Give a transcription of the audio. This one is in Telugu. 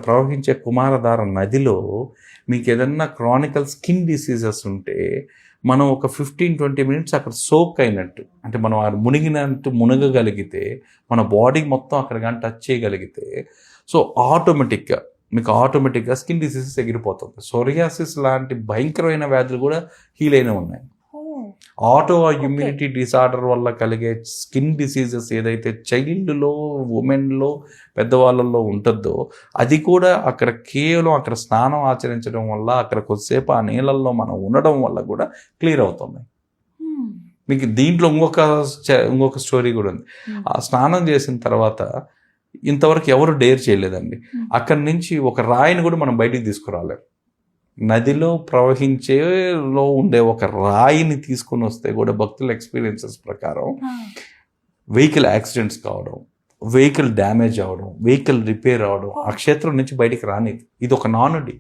ప్రవహించే కుమారధార నదిలో మీకు ఏదన్నా క్రానికల్ స్కిన్ డిసీజెస్ ఉంటే మనం ఒక 15-20 మినిట్స్ అక్కడ సోక్ అయినట్టు, అంటే మనం ఆ మునిగినట్టు మునగగలిగితే మన బాడీ మొత్తం అక్కడ కానీ టచ్ చేయగలిగితే సో ఆటోమేటిక్గా స్కిన్ డిసీజెస్ ఎగిరిపోతుంది. సోరియాసిస్ లాంటి భయంకరమైన వ్యాధులు కూడా హీల్ అయినా ఉన్నాయి. ఆటో ఇమ్యూనిటీ డిసార్డర్ వల్ల కలిగే స్కిన్ డిసీజెస్ ఏదైతే చైల్డ్లో, ఉమెన్లో, పెద్దవాళ్ళల్లో ఉంటుందో అది కూడా అక్కడ స్నానం ఆచరించడం వల్ల, అక్కడ కొద్దిసేపు ఆ నీళ్ళల్లో మనం ఉండడం వల్ల కూడా క్లియర్ అవుతుంది. మీకు దీంట్లో ఇంకొక స్టోరీ కూడా ఉంది. ఆ స్నానం చేసిన తర్వాత ఇంతవరకు ఎవరు డేర్ చేయలేదండి. అక్కడి నుంచి ఒక రాయిని కూడా మనం బయటికి తీసుకురాలేం. నదిలో ప్రవహించేలో ఉండే ఒక రాయిని తీసుకొని వస్తే కూడా భక్తుల ఎక్స్పీరియన్సెస్ ప్రకారం వెహికల్ యాక్సిడెంట్స్ కావడం, వెహికల్ డ్యామేజ్ అవడం, వెహికల్ రిపేర్ అవడం, ఆ క్షేత్రం నుంచి బయటికి రానిది. ఇది ఒక నానుడి.